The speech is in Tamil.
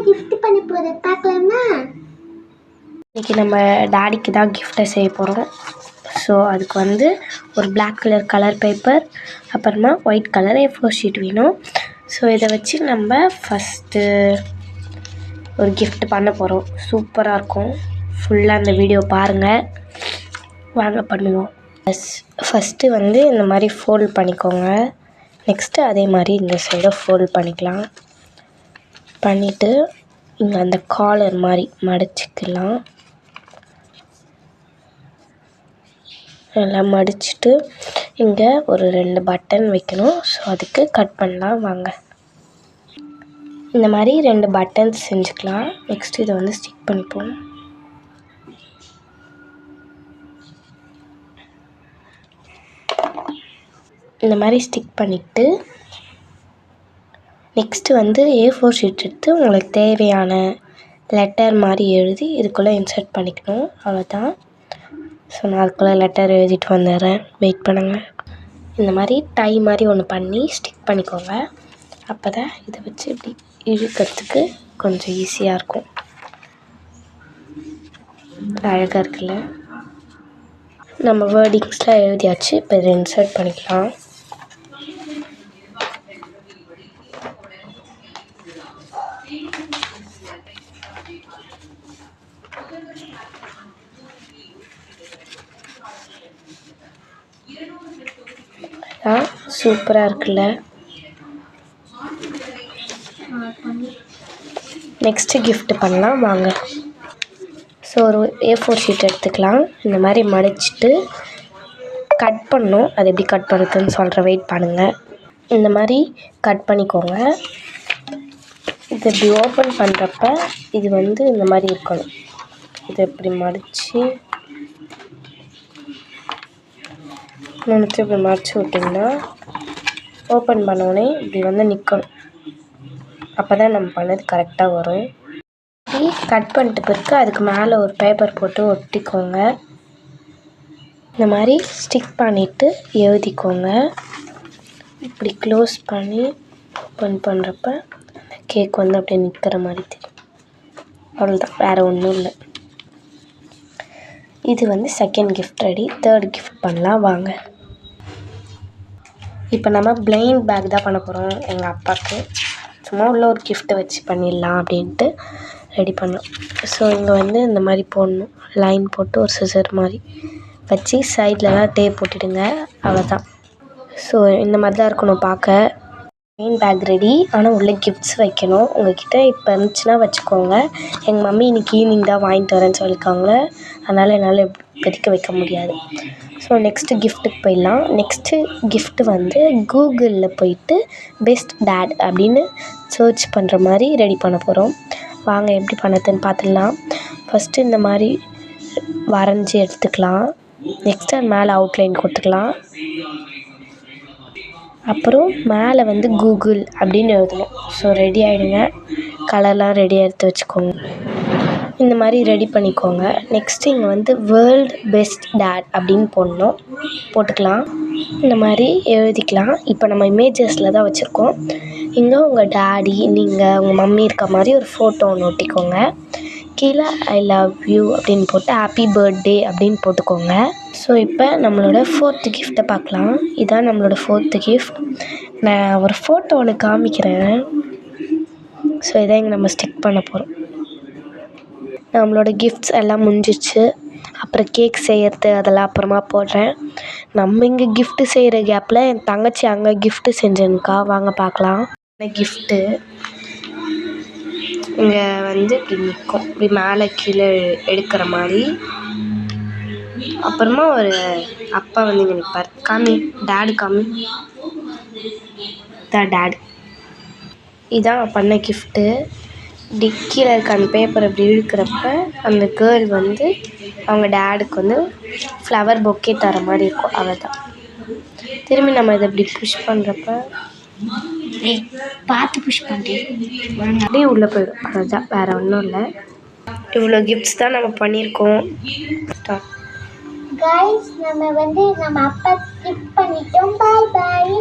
gift பண்ண போறது பார்க்கலாமா? இன்னைக்கு நம்ம டாடிக்கு தான் gift செய்ய போறோம். ஸோ அதுக்கு வந்து ஒரு black கலர் பேப்பர், அப்புறமா ஒயிட் கலர் A4 ஷீட் வேணும். ஸோ இதை வச்சு நம்ம ஃபஸ்ட்டு ஒரு gift பண்ண போகிறோம். சூப்பராக இருக்கும். ஃபுல்லாக அந்த வீடியோ பாருங்கள். வாங்க பண்ணுவோம். ஃபஸ்ட்டு வந்து இந்த மாதிரி ஃபோல்ட் பண்ணிக்கோங்க. நெக்ஸ்ட்டு அதே மாதிரி இந்த சைடை ஃபோல்ட் பண்ணிக்கலாம். பண்ணிவிட்டு இங்கே அந்த காலர் மாதிரி மடிச்சிக்கலாம். எல்லாம் மடிச்சுட்டு இங்கே ஒரு 2 பட்டன் வைக்கணும். ஸோ அதுக்கு கட் பண்ணலாம் வாங்க. இந்த மாதிரி 2 பட்டன்ஸ் செஞ்சுக்கலாம். நெக்ஸ்ட்டு இதை வந்து ஸ்டிக் பண்ணிப்போம். இந்த மாதிரி ஸ்டிக் பண்ணிவிட்டு நெக்ஸ்ட்டு வந்து A4 ஷீட் எடுத்து உங்களுக்கு தேவையான லெட்டர் மாதிரி எழுதி இதுக்குள்ளே இன்சர்ட் பண்ணிக்கணும். அவ்வளோதான். ஸோ நான் அதுக்குள்ளே லெட்டர் எழுதிட்டு வந்துடுறேன். வெயிட் பண்ணுங்கள். இந்த மாதிரி டை மாதிரி ஒன்று பண்ணி ஸ்டிக் பண்ணிக்கோங்க. அப்போ தான் இதை வச்சு இப்படி இழுக்கிறதுக்கு கொஞ்சம் ஈஸியாக இருக்கும். அழகாக இருக்குல்ல? நம்ம வேர்டிங்ஸ்லாம் எழுதியாச்சு. இப்போ இதை இன்சர்ட் பண்ணிக்கலாம். சூப்பராக இருக்குல்ல? நெக்ஸ்ட்டு கிஃப்ட் பண்ணலாம் வாங்க. ஸோ ஒரு A4 ஷீட் எடுத்துக்கலாம். இந்த மாதிரி மடிச்சுட்டு கட் பண்ணணும். அது எப்படி கட் பண்ணுறதுன்னு சொல்கிறேன். வெயிட் பண்ணுங்கள். இந்த மாதிரி கட் பண்ணிக்கோங்க. இது இப்படி ஓப்பன் பண்ணுறப்ப இது வந்து இந்த மாதிரி இருக்கணும். இதை இப்படி மடித்து இப்படி மடித்து விட்டிங்கன்னா ஓப்பன் பண்ணோடனே இப்படி வந்து நிற்கணும். அப்போ தான் நம்ம பண்ணது கரெக்டாக வரும். இப்படி கட் பண்ணிட்டு பிறகு அதுக்கு மேலே ஒரு பேப்பர் போட்டு ஒட்டிக்கோங்க. இந்த மாதிரி ஸ்டிக் பண்ணிவிட்டு எழுதிக்கோங்க. இப்படி க்ளோஸ் பண்ணி ஓப்பன் பண்ணுறப்ப அந்த கேக் வந்து அப்படியே நிற்கிற மாதிரி தெரியும். அவ்வளோதான், வேறு ஒன்றும் இல்லை. இது வந்து second gift ready. Third gift பண்ணலாம் வாங்க. இப்போ நம்ம பிளைண்ட் பேக் தான் பண்ண போகிறோம். எங்கள் அப்பாவுக்கு சும்மா உள்ள ஒரு கிஃப்ட்டை வச்சு பண்ணிடலாம் அப்படின்ட்டு ரெடி பண்ணோம். ஸோ இங்கே வந்து இந்த மாதிரி போடணும். லைன் போட்டு ஒரு சிசர் மாதிரி வச்சு சைட்லலாம் டேப் போட்டுடுங்க. அவ்வளோதான். ஸோ இந்த மாதிரி தான் இருக்கணும் பார்க்க. Blind bag ready. ஆனால் உள்ளே கிஃப்ட்ஸ் வைக்கணும். உங்கள்கிட்ட இப்போ இருந்துச்சுன்னா வச்சுக்கோங்க. எங்கள் மம்மி இன்றைக்கி ஈவினிங் தான் வாங்கிட்டு வரேன்னு சொல்லியிருக்காங்க. அதனால் என்னால் இப்போதைக்கு வைக்க முடியாது. ஸோ நெக்ஸ்ட்டு கிஃப்ட்டுக்கு போயிடலாம். நெக்ஸ்ட்டு கிஃப்ட்டு வந்து கூகுளில் போயிட்டு பெஸ்ட் டேட் அப்படின்னு சர்ச் பண்ணுற மாதிரி ரெடி பண்ண போகிறோம். வாங்க எப்படி பண்ணதுன்னு பார்த்துடலாம். ஃபஸ்ட்டு இந்த மாதிரி வரைஞ்சி எடுத்துக்கலாம். நெக்ஸ்ட்டு அது மேலே அவுட்லைன் கொடுத்துக்கலாம். அப்புறம் மேலே வந்து கூகுள் அப்படின்னு எழுதணும். ஸோ ரெடி ஆகிடுங்க. கலர்லாம் ரெடியாக எடுத்து வச்சுக்கோங்க. இந்த மாதிரி ரெடி பண்ணிக்கோங்க. நெக்ஸ்ட்டு இங்கே வந்து வேர்ல்டு பெஸ்ட் டேட் அப்படின்னு போட்டுக்கலாம். இந்த மாதிரி எழுதிக்கலாம். இப்போ நம்ம இமேஜஸில் தான் வச்சுருக்கோம். இங்கே உங்கள் டேடி, நீங்கள் உங்கள் மம்மி இருக்க மாதிரி ஒரு ஃபோட்டோ ஒன்று ஒட்டிக்கோங்க. கீழே ஐ லவ் யூ அப்படின்னு போட்டு ஹாப்பி பர்த்டே அப்படின்னு போட்டுக்கோங்க. ஸோ இப்போ நம்மளோட 4th கிஃப்ட்டை பார்க்கலாம். இதுதான் நம்மளோட 4th கிஃப்ட். நான் ஒரு ஃபோட்டோ ஒன்று காமிக்கிறேன். ஸோ இதை இங்கே நம்ம ஸ்டிக் பண்ண போகிறோம். நம்மளோட கிஃப்ட்ஸ் எல்லாம் முடிஞ்சிச்சு. அப்புறம் கேக் செய்கிறது அதெல்லாம் அப்புறமா போடுறேன். நம்ம இங்கே கிஃப்ட்டு செய்கிற கேப்பில் என் தங்கச்சி அங்கே கிஃப்ட்டு செஞ்சுருக்கா. வாங்க பார்க்கலாம். கிஃப்ட்டு இங்கே வந்து இப்படி நிற்கும். இப்படி மேலே கீழே எடுக்கிற மாதிரி. அப்புறமா ஒரு அப்பா வந்து இங்கே நிற்பார். காமி டேடு காமி. இதான் டேடு. இதான் பண்ண கிஃப்ட்டு. இப்படி கீழே இருக்க அந்த பேப்பர் இப்படி இழுக்கிறப்ப அந்த கேர்ள் வந்து அவங்க டேடுக்கு வந்து ஃப்ளவர் பொக்கே தர மாதிரி இருக்கும். அவ்வளோதான். திரும்பி நம்ம இதை இப்படி புஷ் பண்ணுறப்ப பார்த்து புஷ் பண்ணுறேன் அப்படியே உள்ளே போயிடும். அதுதான், வேறு ஒன்றும் இல்லை. இவ்வளோ கிஃப்ட்ஸ் தான் நம்ம பண்ணியிருக்கோம். நம்ம வந்து நம்ம அப்பா கிஃப்ட் பண்ணிட்டோம். பாய் பாய்.